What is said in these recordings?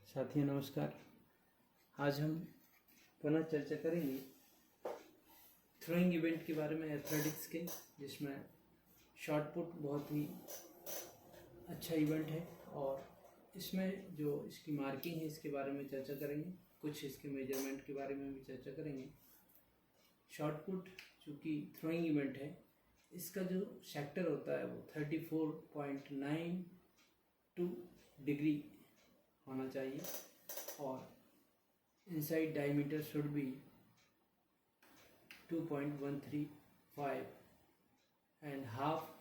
साथियों नमस्कार। आज हम पुनः चर्चा करेंगे थ्रोइंग इवेंट के बारे में, एथलेटिक्स के, जिसमें शॉट पुट बहुत ही अच्छा इवेंट है और इसमें जो इसकी मार्किंग है इसके बारे में चर्चा करेंगे, कुछ इसके मेजरमेंट के बारे में भी चर्चा करेंगे। शॉट पुट चूँकि थ्रोइंग इवेंट है, इसका जो सेक्टर होता है वो 34.92 डिग्री होना चाहिए और inside diameter should be 2.135 and half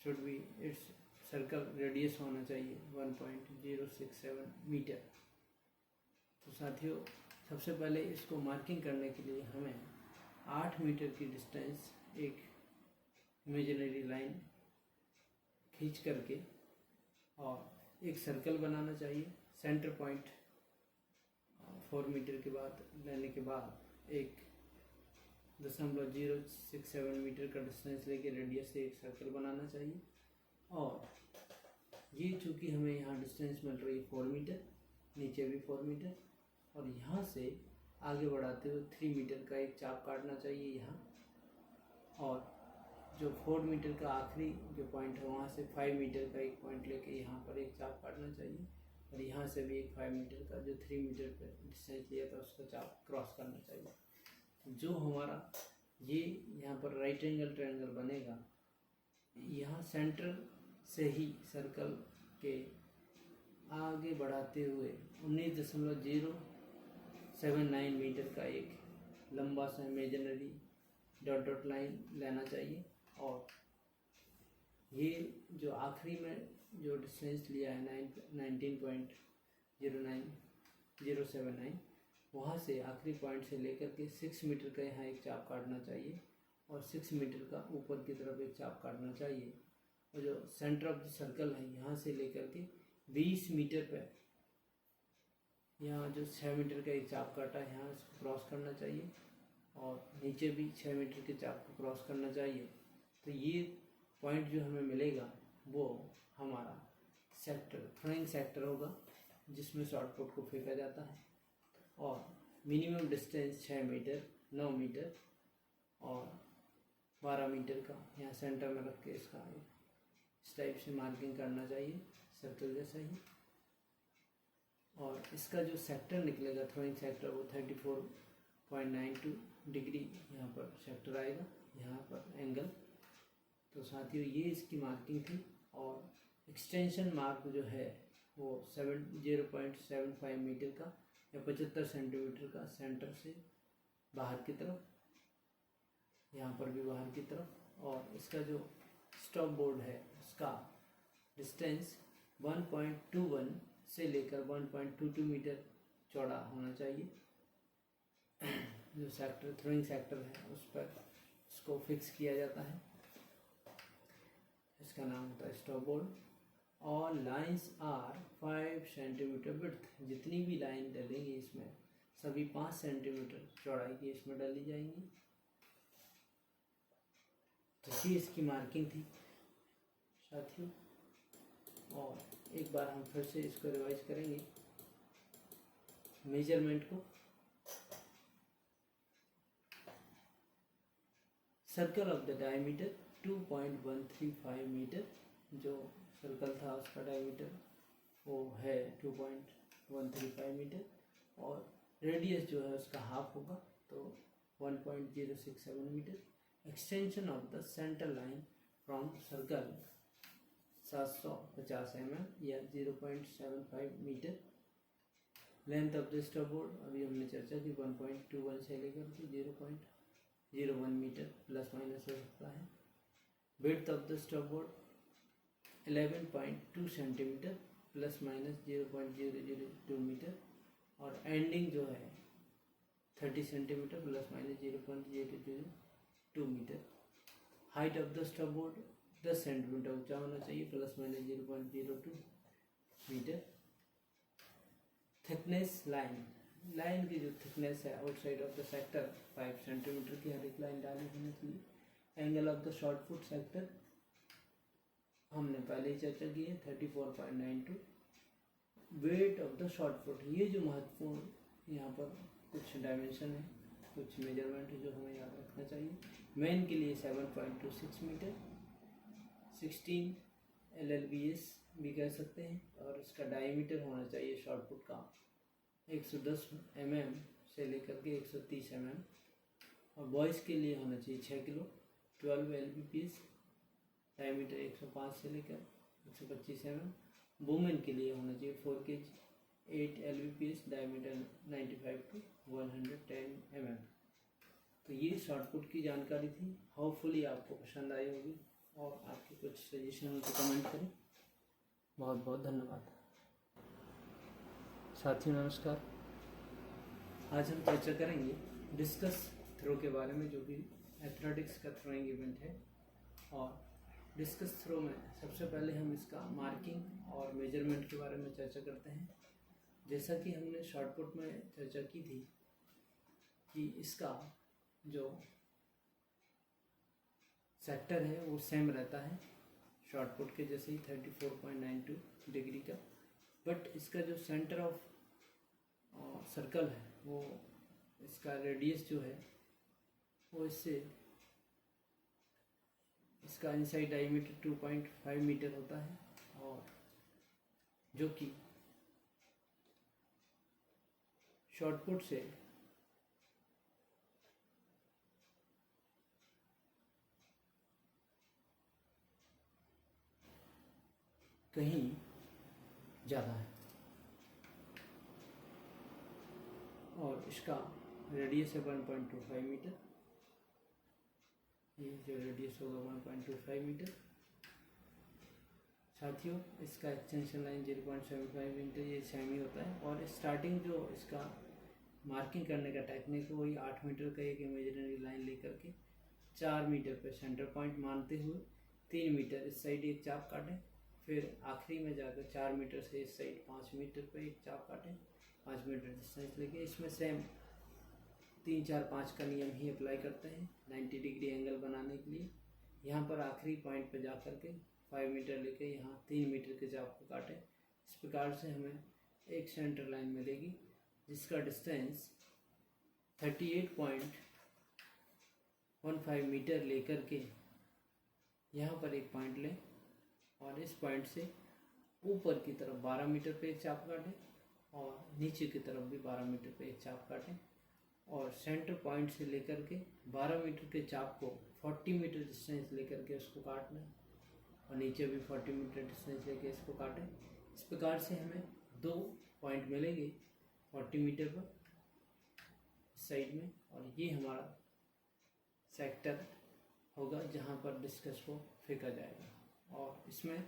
should be it's circle radius होना चाहिए 1.067 मीटर। तो साथियों, सबसे पहले इसको मार्किंग करने के लिए हमें 8 मीटर की डिस्टेंस एक इमेजिनरी लाइन खींच करके और एक सर्कल बनाना चाहिए। सेंटर पॉइंट 4 मीटर के बाद लेने के बाद एक 0.067 मीटर का डिस्टेंस लेके रेडियस से एक सर्कल बनाना चाहिए। और ये चूँकि हमें यहाँ डिस्टेंस मिल रही है 4 मीटर, नीचे भी 4 मीटर, और यहाँ से आगे बढ़ाते हुए 3 मीटर का एक चाप काटना चाहिए यहाँ, और जो 4 मीटर का आखिरी जो पॉइंट है वहाँ से 5 मीटर का एक पॉइंट लेके यहाँ पर एक चाप काटना चाहिए, और यहाँ से भी एक 5 मीटर का जो 3 मीटर पे डिस्टेंस लिया था उसका चाप क्रॉस करना चाहिए। जो हमारा ये यहाँ पर राइट एंगल ट्रायंगल बनेगा, यहाँ सेंटर से ही सर्कल के आगे बढ़ाते हुए 19.079 मीटर का एक लंबा सा इमेजिनरी डॉट डॉट लाइन लेना चाहिए। और ये जो आखिरी में जो डिस्टेंस लिया है 19.09079, वहाँ से आखिरी पॉइंट से लेकर के 6 मीटर का यहाँ एक चाप काटना चाहिए और 6 मीटर का ऊपर की तरफ एक चाप काटना चाहिए। और जो सेंटर ऑफ द सर्कल है यहाँ से लेकर के 20 मीटर पे यहाँ जो 6 मीटर का एक चाप काटा है यहाँ इसको क्रॉस करना चाहिए, और नीचे भी 6 मीटर के चाप को क्रॉस करना चाहिए। तो ये पॉइंट जो हमें मिलेगा वो हमारा सेक्टर, थ्रोइंग सेक्टर होगा, जिसमें शॉट पुट को फेंका जाता है। और मिनिमम डिस्टेंस 6 मीटर, 9 मीटर और 12 मीटर का यहाँ सेंटर में रख के इसका इस टाइप से मार्किंग करना चाहिए, सर्कल जैसा ही। और इसका जो सेक्टर निकलेगा थ्रोइंग सेक्टर वो 34.92 डिग्री यहाँ पर सेक्टर आएगा, यहाँ पर एंगल। तो साथियों, ये इसकी मार्किंग थी। और एक्सटेंशन मार्क जो है वो 0.75 मीटर का या 75 सेंटीमीटर का सेंटर से बाहर की तरफ, यहाँ पर भी बाहर की तरफ। और इसका जो स्टॉप बोर्ड है उसका डिस्टेंस 1.21 से लेकर 1.22 मीटर चौड़ा होना चाहिए। जो सेक्टर, थ्रोइंग सेक्टर है, उस पर इसको फिक्स किया जाता है, इसका नाम होता है स्टॉप बोर्ड। और लाइंस आर 5 सेंटीमीटर विड्थ, जितनी भी लाइन डलेंगी इसमें सभी 5 सेंटीमीटर चौड़ाई की इसमें डाली जाएंगी। तो ये इसकी मार्किंग थी साथियों। और एक बार हम फिर से इसको रिवाइज करेंगे मेजरमेंट को। Circle of the diameter 2.135 metre, जो सर्कल था उसका डायमीटर वो है 2.135 मीटर, और रेडियस जो है उसका हाफ होगा तो 1.067 metre. Extension of the centre line from circle 750 mm या 0.75 metre. Length of the stop board अभी हमने चर्चा की 1.21 से लेकर के 0.01 मीटर प्लस माइनस हो सकता है। Width of the stop board 11.2 centimetre plus minus 0.002 metre, और एंडिंग जो है 30 centimetre plus minus 0.002 metre. Height of the stop board 10 centimetre ऊंचा होना चाहिए plus minus 0.02 metre. Thickness line की जो थिकनेस है outside of the sector 5 centimetre की हर एक लाइन डाली होनी चाहिए। Angle of the shot put sector हमने पहले ही चर्चा की है 34.92 weight of the short put, ये जो महत्वपूर्ण यहाँ पर कुछ डायमेंशन है, कुछ मेजरमेंट है जो हमें याद रखना चाहिए। मैन के लिए 7.26 मीटर, 16 LLBS भी कह सकते हैं, और इसका डायमीटर होना चाहिए शॉर्ट पुट का 110 mm से लेकर के 130 mm, और बॉयज़ के लिए होना चाहिए 6 किलो, 12 LBPS, डायमीटर 105 से लेकर 125 mm। वुमेन के लिए होना चाहिए 4 kg, 8 LBPS, diameter 95 to 110 mm। तो ये शॉर्ट पुट की जानकारी थी। होपफुली आपको पसंद आई होगी, और आपके कुछ सजेशन हो तो कमेंट करें। बहुत बहुत धन्यवाद। साथियों नमस्कार। आज हम चर्चा करेंगे डिस्कस थ्रो के बारे में, जो कि एथलेटिक्स का थ्रोइंग इवेंट है। और डिस्कस थ्रो में सबसे पहले हम इसका मार्किंग और मेजरमेंट के बारे में चर्चा करते हैं। जैसा कि हमने शॉर्ट पुट में चर्चा की थी कि इसका जो सेक्टर है वो सेम रहता है शॉर्ट पुट के जैसे ही, 34.92 डिग्री का। बट इसका जो सेंटर ऑफ सर्कल है, वो इसका रेडियस जो है वो इसका इनसाइड डायमीटर 2.5 मीटर होता है, और जो कि शॉर्ट पुट से कहीं ज़्यादा है, और इसका रेडियस है 1.25 मीटर। ये जो रेडियस होगा 1.25 मीटर। साथियों इसका एक्सटेंशन लाइन 0.75 मीटर ये सेमी होता है, और स्टार्टिंग जो इसका मार्किंग करने का टेक्निक है वही 8 मीटर का एक इमेजिनरी लाइन लेकर के 4 मीटर पे सेंटर पॉइंट मानते हुए 3 मीटर इस साइड एक चाप काटें, फिर आखिरी में जाकर 4 मीटर से इस साइड 5 मीटर पे एक चाप काटें, 5 मीटर डिस्टेंस लेके। इसमें सेम 3, 4, 5 का नियम ही अप्लाई करते हैं 90 डिग्री एंगल बनाने के लिए। यहाँ पर आखिरी पॉइंट पे जा कर के 5 मीटर लेके यहाँ 3 मीटर के चाप को काटें। इस प्रकार से हमें एक सेंटर लाइन मिलेगी जिसका डिस्टेंस 38.15 मीटर लेकर के यहाँ पर एक पॉइंट लें, और इस पॉइंट से ऊपर की तरफ 12 मीटर पे एक चाप काटें, और नीचे की तरफ भी 12 मीटर पे एक चाप काटें, और सेंटर पॉइंट से लेकर के 12 मीटर के चाप को 40 मीटर डिस्टेंस लेकर के उसको काट लें, और नीचे भी 40 मीटर डिस्टेंस लेके इसको काटें। इस प्रकार से हमें 2 पॉइंट मिलेंगे 40 मीटर पर इस साइड में, और ये हमारा सेक्टर होगा जहाँ पर डिस्कस को फेंका जाएगा। और इसमें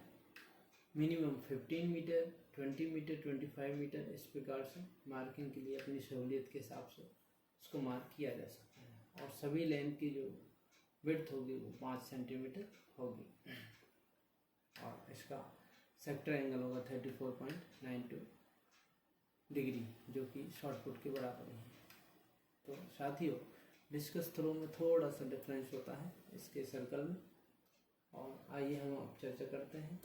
मिनिमम 15 मीटर, 20 मीटर, 25 मीटर इस प्रकार से मार्किंग के लिए अपनी सहूलियत के हिसाब से उसको मार्क किया जा सकता है। और सभी लेंथ की जो विड्थ होगी वो 5 सेंटीमीटर होगी, और इसका सेक्टर एंगल होगा 34.92 डिग्री, जो कि शॉर्ट पुट के बराबर है। तो साथियों डिस्कस थ्रो में थोड़ा सा डिफरेंस होता है इसके सर्कल में, और आइए हम अब चर्चा करते हैं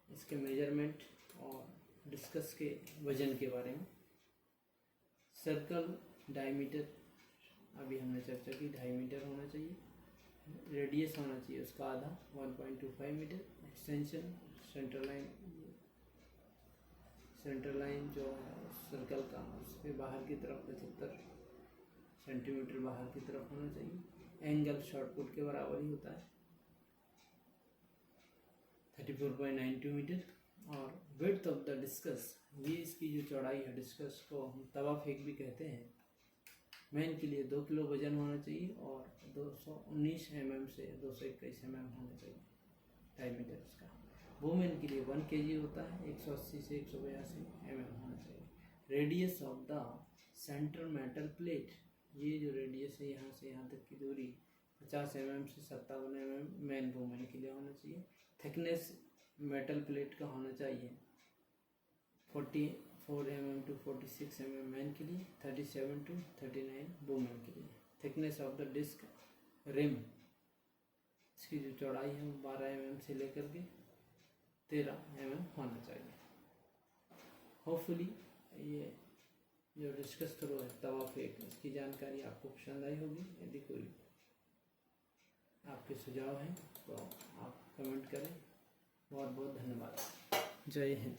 इसके मेजरमेंट और डिस्कस के वजन के बारे में। सर्कल डायमीटर अभी हमने चर्चा की 2.5 मीटर होना चाहिए, रेडियस होना चाहिए उसका आधा 1.25 मीटर, एक्सटेंशन सेंटर लाइन जो है सर्कल का उसके बाहर की तरफ 75 सेंटीमीटर बाहर की तरफ होना चाहिए। एंगल शॉर्ट पुट के बराबर ही होता है 34.92 मीटर। और विड्थ ऑफ द डिस्कस, ये इसकी जो चौड़ाई है, डिस्कस को हम तवा फेंक भी कहते हैं। मैन के लिए 2 किलो वजन होना चाहिए, और 219 mm से 221 mm होना चाहिए डायमीटर इसका। वुमेन के लिए 1 kg होता है, 180 से 182 mm होना चाहिए। Radius of the centre metal plate, ये जो रेडियस है यहाँ से यहाँ तक की दूरी 50 mm से 57 mm मैन वुमेन के लिए होना चाहिए। थिकनेस मेटल प्लेट का होना चाहिए 44 mm to 46 mm मैन के लिए, 37 to 39 वुमेन के लिए। Thickness of the disc rim, इसकी जो चौड़ाई है वो 12 mm से लेकर के 13 mm होना चाहिए। होपफुली ये जो डिस्कस करो है तवा फेक, इसकी जानकारी आपको पसंद आई होगी। यदि कोई आपके सुझाव हैं तो आप कमेंट करें। बहुत बहुत धन्यवाद। जय हिंद।